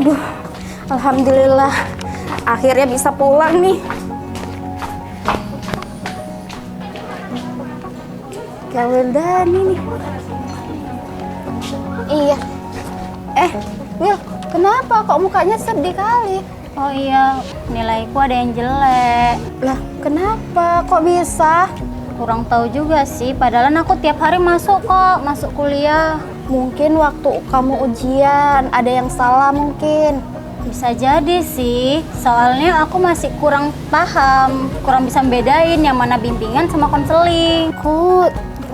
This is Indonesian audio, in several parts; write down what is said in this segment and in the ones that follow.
Aduh, alhamdulillah akhirnya bisa pulang nih. Kawildani nih. Iya. Wil, kenapa kok mukanya sedih kali? Oh iya, nilaiku ada yang jelek. Lah, kenapa kok bisa? Kurang tahu juga sih, padahal aku tiap hari masuk kuliah. Mungkin waktu kamu ujian ada yang salah mungkin. Bisa jadi sih, soalnya aku masih kurang paham, kurang bisa bedain yang mana bimbingan sama konseling.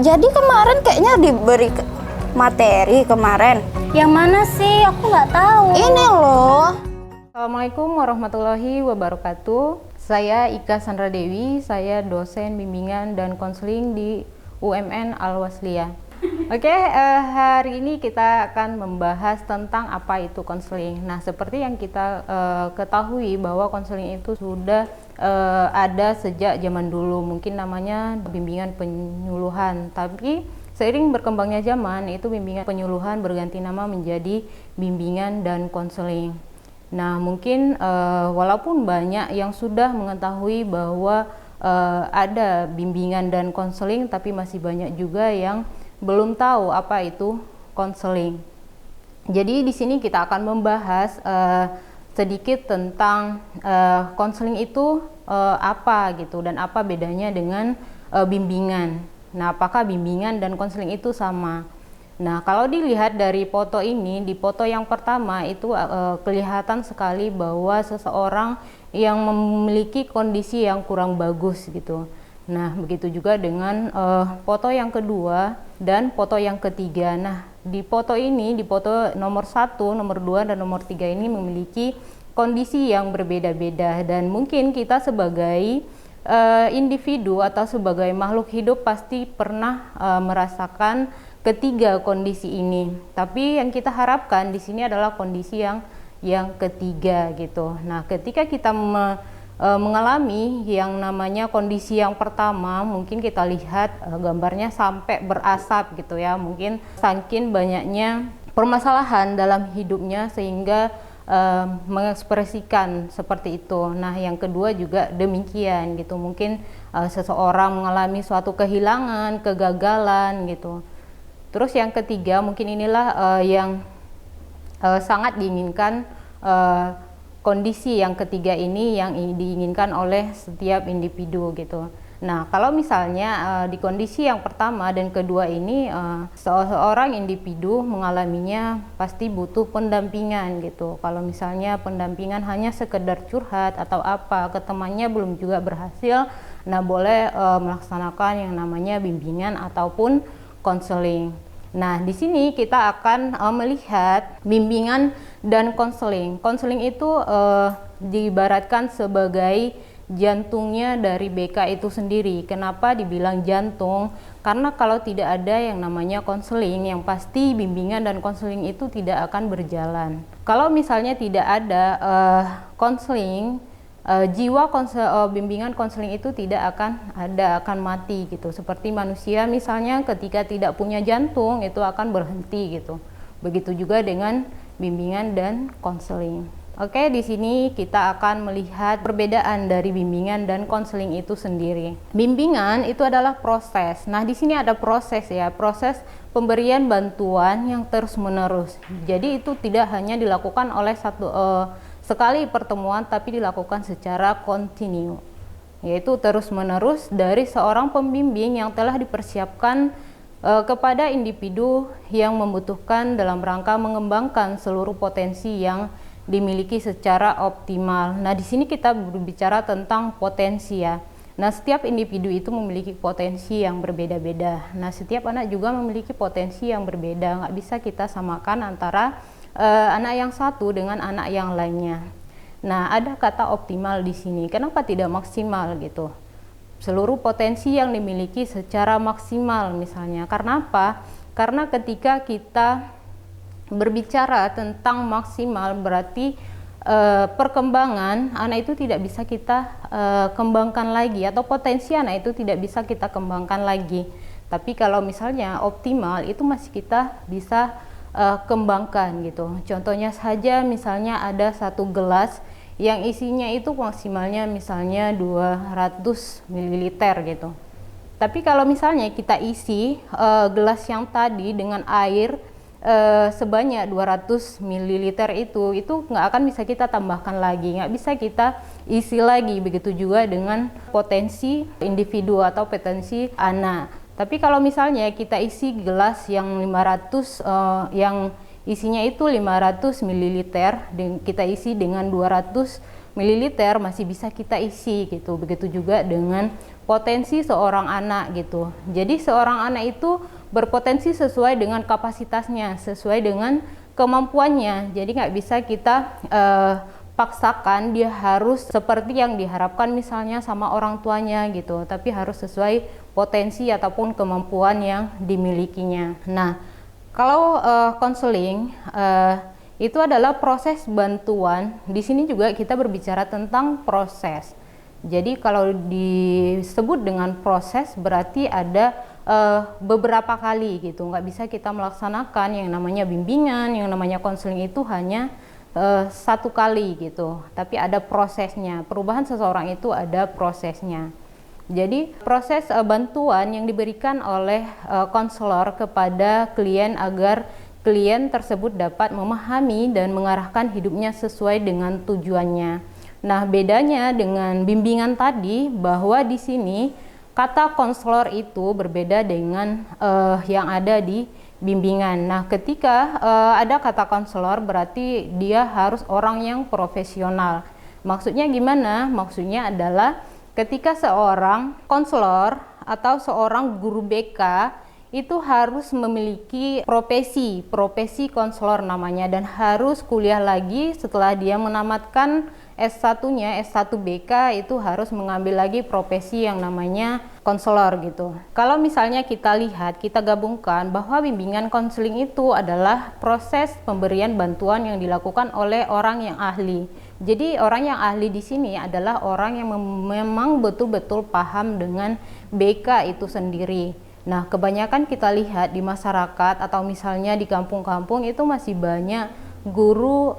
Jadi kemarin kayaknya diberi materi kemarin. Yang mana sih? Aku nggak tahu. Ini loh. Assalamualaikum warahmatullahi wabarakatuh. Saya Ika Sandra Dewi, saya dosen bimbingan dan konseling di UMN Al-Wasliyah. Oke, hari ini kita akan membahas tentang apa itu konseling. Nah, seperti yang kita ketahui bahwa konseling itu sudah ada sejak zaman dulu, mungkin namanya bimbingan penyuluhan. Tapi seiring berkembangnya zaman, itu bimbingan penyuluhan berganti nama menjadi bimbingan dan konseling. Nah, mungkin walaupun banyak yang sudah mengetahui bahwa ada bimbingan dan konseling, tapi masih banyak juga yang belum tahu apa itu konseling. Jadi di sini kita akan membahas sedikit tentang konseling itu apa gitu, dan apa bedanya dengan bimbingan. Nah, apakah bimbingan dan konseling itu sama? Nah, kalau dilihat dari foto ini, di foto yang pertama itu kelihatan sekali bahwa seseorang yang memiliki kondisi yang kurang bagus gitu. Nah, begitu juga dengan foto yang kedua dan foto yang ketiga. Nah, di foto ini, di foto nomor 1, nomor 2, dan nomor 3 ini memiliki kondisi yang berbeda-beda, dan mungkin kita sebagai individu atau sebagai makhluk hidup pasti pernah merasakan ketiga kondisi ini. Tapi yang kita harapkan di sini adalah kondisi yang ketiga gitu. Nah, ketika kita mengalami yang namanya kondisi yang pertama, mungkin kita lihat gambarnya sampai berasap gitu ya, mungkin saking banyaknya permasalahan dalam hidupnya sehingga mengekspresikan seperti itu. Nah, yang kedua juga demikian gitu, mungkin seseorang mengalami suatu kehilangan, kegagalan gitu. Terus yang ketiga mungkin inilah yang sangat diinginkan, kondisi yang ketiga ini yang diinginkan oleh setiap individu gitu. Nah, kalau misalnya di kondisi yang pertama dan kedua ini seorang individu mengalaminya pasti butuh pendampingan gitu. Kalau misalnya pendampingan hanya sekedar curhat atau apa ke temannya belum juga berhasil, nah boleh melaksanakan yang namanya bimbingan ataupun konseling. Nah, di sini kita akan melihat bimbingan dan konseling. Konseling itu diibaratkan sebagai jantungnya dari BK itu sendiri. Kenapa dibilang jantung? Karena kalau tidak ada yang namanya konseling, yang pasti bimbingan dan konseling itu tidak akan berjalan. Kalau misalnya tidak ada konseling, jiwa bimbingan konseling itu tidak akan mati gitu. Seperti manusia misalnya ketika tidak punya jantung itu akan berhenti gitu. Begitu juga dengan bimbingan dan konseling. Oke, di sini kita akan melihat perbedaan dari bimbingan dan konseling itu sendiri. Bimbingan itu adalah proses. Nah, di sini ada proses ya, proses pemberian bantuan yang terus-menerus. Jadi itu tidak hanya dilakukan oleh sekali pertemuan, tapi dilakukan secara kontinu, yaitu terus-menerus dari seorang pembimbing yang telah dipersiapkan kepada individu yang membutuhkan dalam rangka mengembangkan seluruh potensi yang dimiliki secara optimal. Nah, di sini kita berbicara tentang potensi ya. Nah, setiap individu itu memiliki potensi yang berbeda-beda. Nah, setiap anak juga memiliki potensi yang berbeda. Nggak bisa kita samakan antara anak yang satu dengan anak yang lainnya. Nah, ada kata optimal di sini. Kenapa tidak maksimal gitu? Seluruh potensi yang dimiliki secara maksimal misalnya. Karena apa? Karena ketika kita berbicara tentang maksimal berarti perkembangan anak itu tidak bisa kita kembangkan lagi, atau potensi anak itu tidak bisa kita kembangkan lagi. Tapi kalau misalnya optimal itu masih kita bisa kembangkan gitu. Contohnya saja misalnya ada satu gelas yang isinya itu maksimalnya misalnya 200 ml gitu. Tapi kalau misalnya kita isi gelas yang tadi dengan air sebanyak 200 ml itu nggak akan bisa kita tambahkan lagi, nggak bisa kita isi lagi. Begitu juga dengan potensi individu atau potensi anak. Tapi kalau misalnya kita isi gelas yang 500 yang isinya itu 500 ml, kita isi dengan 200 ml masih bisa kita isi gitu. Begitu juga dengan potensi seorang anak gitu. Jadi seorang anak itu berpotensi sesuai dengan kapasitasnya, sesuai dengan kemampuannya. Jadi nggak bisa kita paksakan dia harus seperti yang diharapkan misalnya sama orang tuanya gitu, tapi harus sesuai potensi ataupun kemampuan yang dimilikinya. Nah, kalau konseling itu adalah proses bantuan. Di sini juga kita berbicara tentang proses. Jadi kalau disebut dengan proses berarti ada beberapa kali gitu. Nggak bisa kita melaksanakan yang namanya bimbingan, yang namanya konseling itu hanya satu kali gitu. Tapi ada prosesnya. Perubahan seseorang itu ada prosesnya. Jadi proses bantuan yang diberikan oleh konselor kepada klien agar klien tersebut dapat memahami dan mengarahkan hidupnya sesuai dengan tujuannya. Nah, bedanya dengan bimbingan tadi bahwa di sini kata konselor itu berbeda dengan yang ada di bimbingan. Nah, ketika ada kata konselor berarti dia harus orang yang profesional. Maksudnya gimana? Maksudnya adalah ketika seorang konselor atau seorang guru BK itu harus memiliki profesi konselor namanya, dan harus kuliah lagi setelah dia menamatkan S1-nya, S1 BK itu harus mengambil lagi profesi yang namanya konselor gitu. Kalau misalnya kita lihat, kita gabungkan bahwa bimbingan konseling itu adalah proses pemberian bantuan yang dilakukan oleh orang yang ahli. Jadi orang yang ahli di sini adalah orang yang memang betul-betul paham dengan BK itu sendiri. Nah, kebanyakan kita lihat di masyarakat atau misalnya di kampung-kampung itu masih banyak guru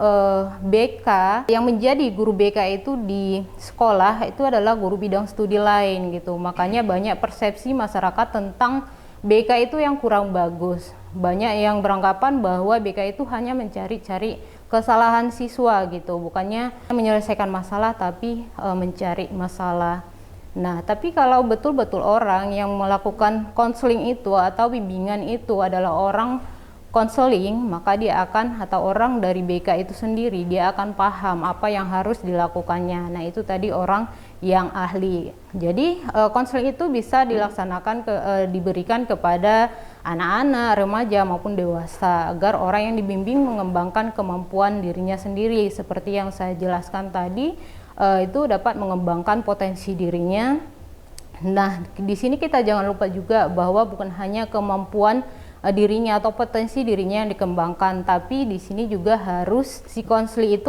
BK yang menjadi guru BK itu di sekolah itu adalah guru bidang studi lain gitu. Makanya banyak persepsi masyarakat tentang BK itu yang kurang bagus. Banyak yang beranggapan bahwa BK itu hanya mencari-cari kesalahan siswa gitu, bukannya menyelesaikan masalah tapi mencari masalah. Nah, tapi kalau betul-betul orang yang melakukan konseling itu atau bimbingan itu adalah orang konseling, maka dia akan, atau orang dari BK itu sendiri, dia akan paham apa yang harus dilakukannya. Nah, itu tadi orang yang ahli. Jadi konseling itu bisa dilaksanakan diberikan kepada anak-anak, remaja maupun dewasa, agar orang yang dibimbing mengembangkan kemampuan dirinya sendiri. Seperti yang saya jelaskan tadi, itu dapat mengembangkan potensi dirinya. Nah, di sini kita jangan lupa juga bahwa bukan hanya kemampuan dirinya atau potensi dirinya yang dikembangkan, tapi di sini juga harus si konseli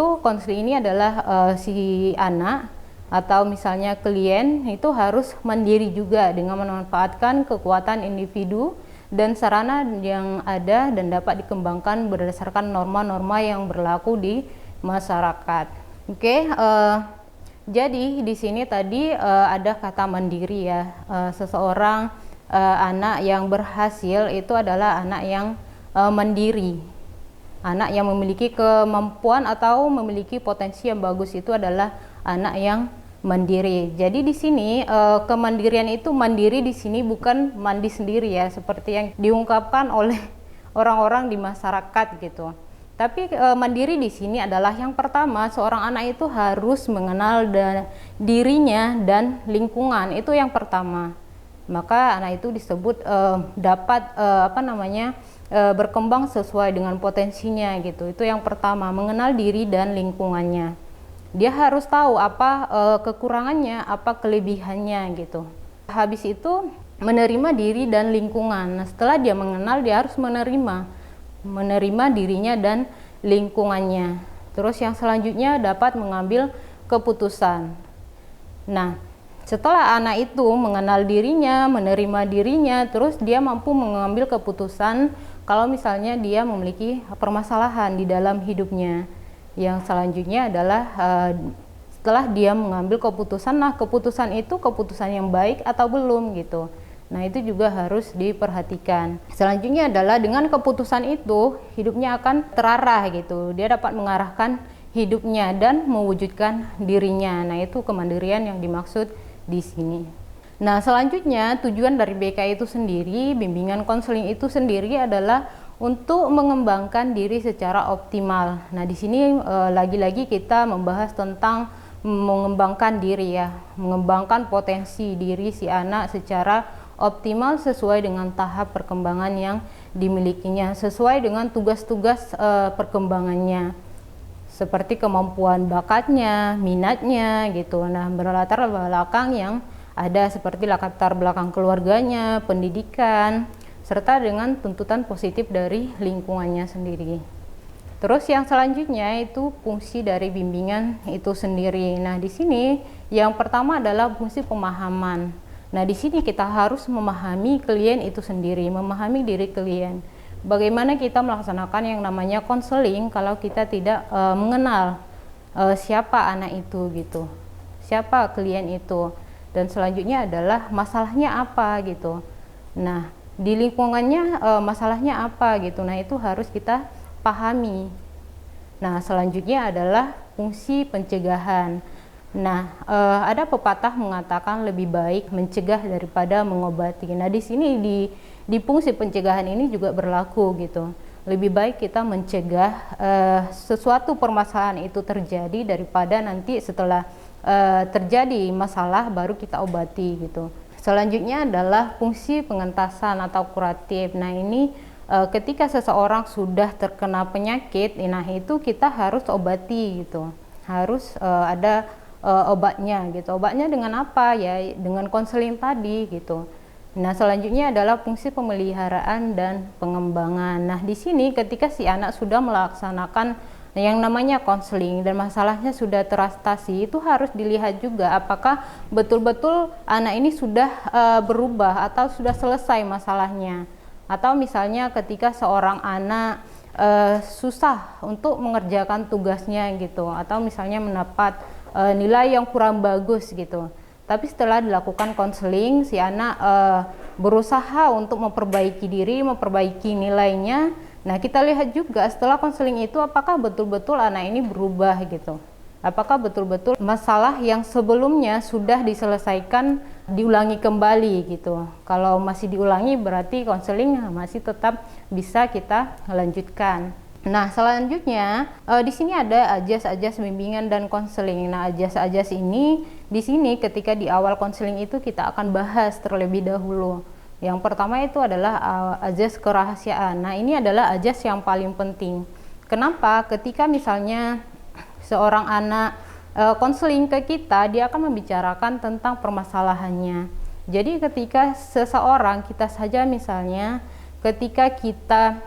ini adalah si anak atau misalnya klien itu harus mandiri juga dengan memanfaatkan kekuatan individu dan sarana yang ada dan dapat dikembangkan berdasarkan norma-norma yang berlaku di masyarakat. Oke, jadi di sini tadi ada kata mandiri ya. Seseorang anak yang berhasil itu adalah anak yang mandiri. Anak yang memiliki kemampuan atau memiliki potensi yang bagus itu adalah anak yang mandiri. Jadi di sini kemandirian itu, mandiri di sini bukan mandi sendiri ya, seperti yang diungkapkan oleh orang-orang di masyarakat gitu. Tapi mandiri di sini adalah yang pertama, seorang anak itu harus mengenal dirinya dan lingkungan. Itu yang pertama. Maka anak itu disebut dapat berkembang sesuai dengan potensinya gitu. Itu yang pertama, mengenal diri dan lingkungannya. Dia harus tahu apa kekurangannya, apa kelebihannya gitu. Habis itu menerima diri dan lingkungan. Nah, setelah dia mengenal, dia harus menerima dirinya dan lingkungannya. Terus yang selanjutnya dapat mengambil keputusan. Nah, Setelah anak itu mengenal dirinya, menerima dirinya, terus dia mampu mengambil keputusan kalau misalnya dia memiliki permasalahan di dalam hidupnya. Yang selanjutnya adalah setelah dia mengambil keputusan, nah keputusan itu keputusan yang baik atau belum gitu. Nah itu juga harus diperhatikan. Selanjutnya adalah dengan keputusan itu hidupnya akan terarah gitu. Dia dapat mengarahkan hidupnya dan mewujudkan dirinya. Nah itu kemandirian yang dimaksud di sini. Nah selanjutnya tujuan dari BK itu sendiri, bimbingan konseling itu sendiri adalah untuk mengembangkan diri secara optimal. Nah di sini lagi-lagi kita membahas tentang mengembangkan diri ya, mengembangkan potensi diri si anak secara optimal sesuai dengan tahap perkembangan yang dimilikinya, sesuai dengan tugas-tugas perkembangannya, seperti kemampuan bakatnya, minatnya gitu. Nah berlatar belakang yang ada seperti latar belakang keluarganya, pendidikan, serta dengan tuntutan positif dari lingkungannya sendiri. Terus yang selanjutnya itu fungsi dari bimbingan itu sendiri. Nah di sini yang pertama adalah fungsi pemahaman. Nah di sini kita harus memahami klien itu sendiri, memahami diri klien. Bagaimana kita melaksanakan yang namanya konseling kalau kita tidak mengenal siapa anak itu gitu, siapa klien itu, dan selanjutnya adalah masalahnya apa gitu. Nah di lingkungannya masalahnya apa gitu. Nah itu harus kita pahami. Nah selanjutnya adalah fungsi pencegahan. Nah, ada pepatah mengatakan lebih baik mencegah daripada mengobati. Nah, di sini di fungsi pencegahan ini juga berlaku gitu. Lebih baik kita mencegah sesuatu permasalahan itu terjadi daripada nanti setelah terjadi masalah baru kita obati gitu. Selanjutnya adalah fungsi pengentasan atau kuratif. Nah, ini ketika seseorang sudah terkena penyakit, nah itu kita harus obati gitu. Harus ada obatnya gitu. Obatnya dengan apa ya? Dengan konseling tadi gitu. Nah, selanjutnya adalah fungsi pemeliharaan dan pengembangan. Nah, di sini ketika si anak sudah melaksanakan yang namanya konseling dan masalahnya sudah teratasi, itu harus dilihat juga apakah betul-betul anak ini sudah berubah atau sudah selesai masalahnya. Atau misalnya ketika seorang anak susah untuk mengerjakan tugasnya gitu, atau misalnya mendapat nilai yang kurang bagus gitu. Tapi setelah dilakukan konseling, si anak berusaha untuk memperbaiki diri, memperbaiki nilainya. Nah, kita lihat juga setelah konseling itu apakah betul-betul anak ini berubah gitu. Apakah betul-betul masalah yang sebelumnya sudah diselesaikan diulangi kembali gitu. Kalau masih diulangi berarti konseling masih tetap bisa kita lanjutkan. Nah, selanjutnya di sini ada ajas-ajas bimbingan dan konseling. Nah, ajas-ajas ini di sini ketika di awal konseling itu kita akan bahas terlebih dahulu. Yang pertama itu adalah ajas kerahasiaan. Nah, ini adalah ajas yang paling penting. Kenapa? Ketika misalnya seorang anak konseling ke kita, dia akan membicarakan tentang permasalahannya. Jadi ketika seseorang, kita saja misalnya ketika kita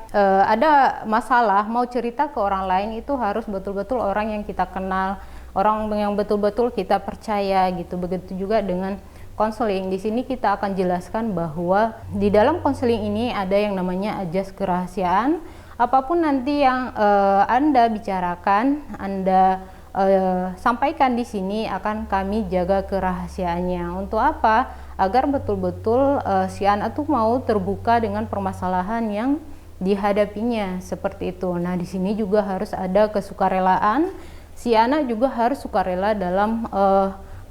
ada masalah mau cerita ke orang lain, itu harus betul-betul orang yang kita kenal, orang yang betul-betul kita percaya gitu. Begitu juga dengan konseling. Di sini kita akan jelaskan bahwa di dalam konseling ini ada yang namanya ajas kerahasiaan. Apapun nanti yang Anda bicarakan, Anda sampaikan di sini akan kami jaga kerahasiaannya. Untuk apa? Agar betul-betul si anak tuh mau terbuka dengan permasalahan yang dihadapinya seperti itu. Nah, di sini juga harus ada kesukarelaan. Si anak juga harus sukarela dalam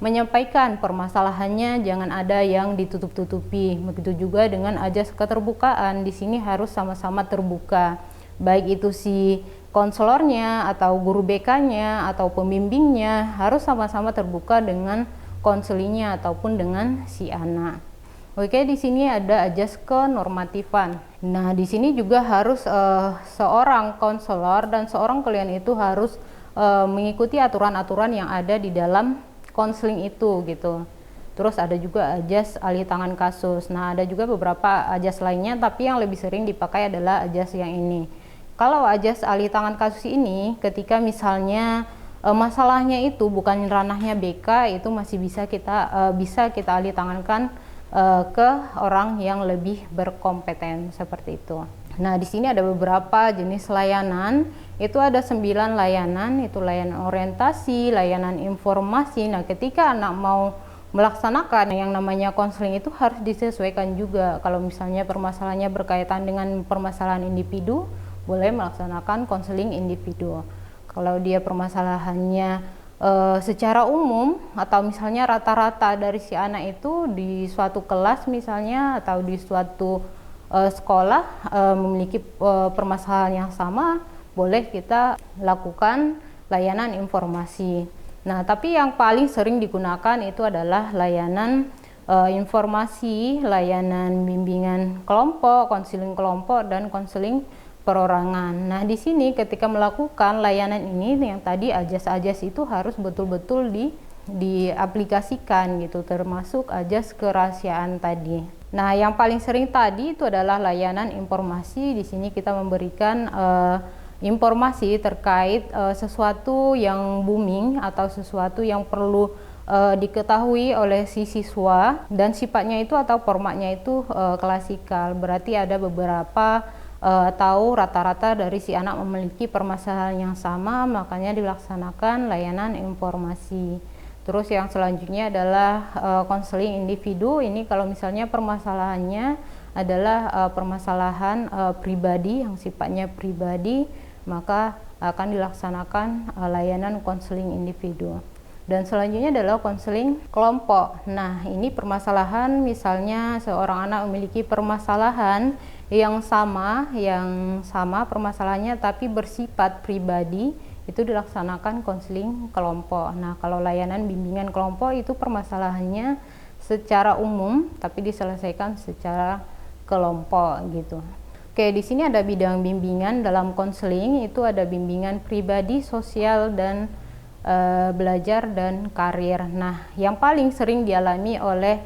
menyampaikan permasalahannya, jangan ada yang ditutup-tutupi. Begitu juga dengan ajas keterbukaan, di sini harus sama-sama terbuka. Baik itu si konselornya atau guru BK-nya atau pembimbingnya harus sama-sama terbuka dengan konselingnya ataupun dengan si anak. Oke, di sini ada ajas kenormatifan. Nah, di sini juga harus seorang konselor dan seorang klien itu harus mengikuti aturan-aturan yang ada di dalam konseling itu gitu. Terus ada juga ajas alih tangan kasus. Nah, ada juga beberapa ajas lainnya, tapi yang lebih sering dipakai adalah ajas yang ini. Kalau ajas alih tangan kasus ini, ketika misalnya masalahnya itu bukan ranahnya BK, itu masih bisa kita alih tangankan ke orang yang lebih berkompeten seperti itu. Nah, di sini ada beberapa jenis layanan. Itu ada 9 layanan, itu layanan orientasi, layanan informasi. Nah, ketika anak mau melaksanakan yang namanya konseling itu harus disesuaikan juga. Kalau misalnya permasalahannya berkaitan dengan permasalahan individu, boleh melaksanakan konseling individu. Kalau dia permasalahannya secara umum atau misalnya rata-rata dari si anak itu di suatu kelas misalnya atau di suatu sekolah memiliki permasalahan yang sama, boleh kita lakukan layanan informasi. Nah, tapi yang paling sering digunakan itu adalah layanan informasi, layanan bimbingan kelompok, konseling kelompok, dan konseling perorangan. Nah, di sini ketika melakukan layanan ini yang tadi ajas-ajas itu harus betul-betul diaplikasikan gitu, termasuk ajas kerahasiaan tadi. Nah, yang paling sering tadi itu adalah layanan informasi. Di sini kita memberikan informasi terkait sesuatu yang booming atau sesuatu yang perlu diketahui oleh si siswa, dan sifatnya itu atau formatnya itu klasikal. Berarti ada beberapa atau rata-rata dari si anak memiliki permasalahan yang sama, makanya dilaksanakan layanan informasi. Terus yang selanjutnya adalah konseling individu. Ini kalau misalnya permasalahannya adalah permasalahan pribadi yang sifatnya pribadi, maka akan dilaksanakan layanan konseling individu. Dan selanjutnya adalah konseling kelompok. Nah, ini permasalahan misalnya seorang anak memiliki permasalahan yang sama permasalahannya tapi bersifat pribadi, itu dilaksanakan konseling kelompok. Nah, kalau layanan bimbingan kelompok itu permasalahannya secara umum tapi diselesaikan secara kelompok gitu. Oke, di sini ada bidang bimbingan dalam konseling, itu ada bimbingan pribadi, sosial, dan belajar dan karir. Nah, yang paling sering dialami oleh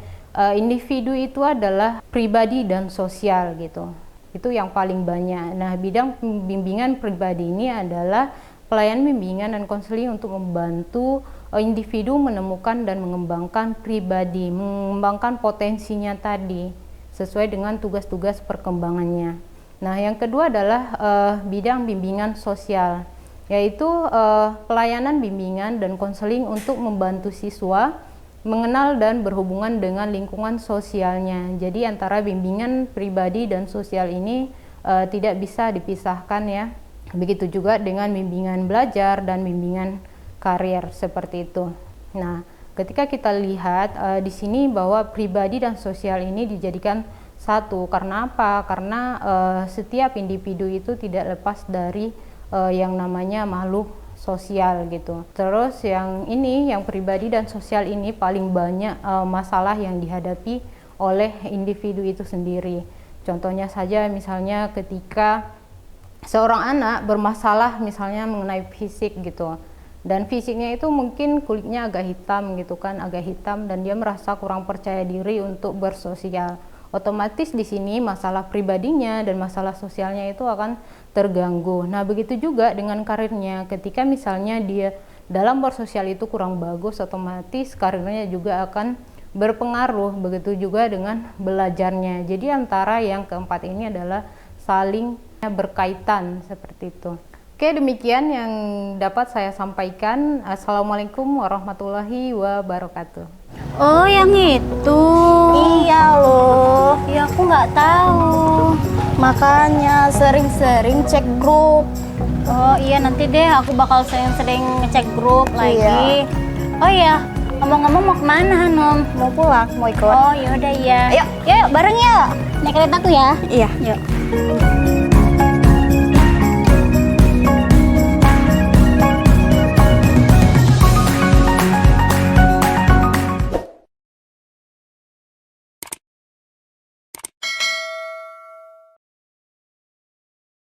individu itu adalah pribadi dan sosial gitu. Itu yang paling banyak. Nah, bidang bimbingan pribadi ini adalah pelayanan bimbingan dan konseling untuk membantu individu menemukan dan mengembangkan pribadi, mengembangkan potensinya tadi sesuai dengan tugas-tugas perkembangannya. Nah, yang kedua adalah bidang bimbingan sosial, yaitu pelayanan bimbingan dan konseling untuk membantu siswa mengenal dan berhubungan dengan lingkungan sosialnya. Jadi antara bimbingan pribadi dan sosial ini tidak bisa dipisahkan ya. Begitu juga dengan bimbingan belajar dan bimbingan karir seperti itu. Nah, ketika kita lihat di sini bahwa pribadi dan sosial ini dijadikan satu. Karena apa? Karena setiap individu itu tidak lepas dari yang namanya makhluk sosial gitu. Terus yang pribadi dan sosial ini paling banyak masalah yang dihadapi oleh individu itu sendiri. Contohnya saja misalnya ketika seorang anak bermasalah misalnya mengenai fisik gitu, dan fisiknya itu mungkin kulitnya agak hitam gitu kan, agak hitam, dan dia merasa kurang percaya diri untuk bersosial. Otomatis di sini masalah pribadinya dan masalah sosialnya itu akan terganggu. Nah, begitu juga dengan karirnya. Ketika misalnya dia dalam bersosial itu kurang bagus, otomatis karirnya juga akan berpengaruh. Begitu juga dengan belajarnya. Jadi antara yang keempat ini adalah saling berkaitan seperti itu. Oke, demikian yang dapat saya sampaikan. Assalamualaikum warahmatullahi wabarakatuh. Oh, yang itu. Iya loh. Ya, aku nggak tahu. Makanya sering-sering cek grup. Oh iya, nanti deh aku bakal sering-sering ngecek grup lagi. Iya. Oh iya, ngomong-ngomong mau kemana Hanum? Mau pulang, mau ikut. Oh yaudah ya. Ayo, Yuk bareng yuk. Naik kereta aku ya. Iya. Yuk.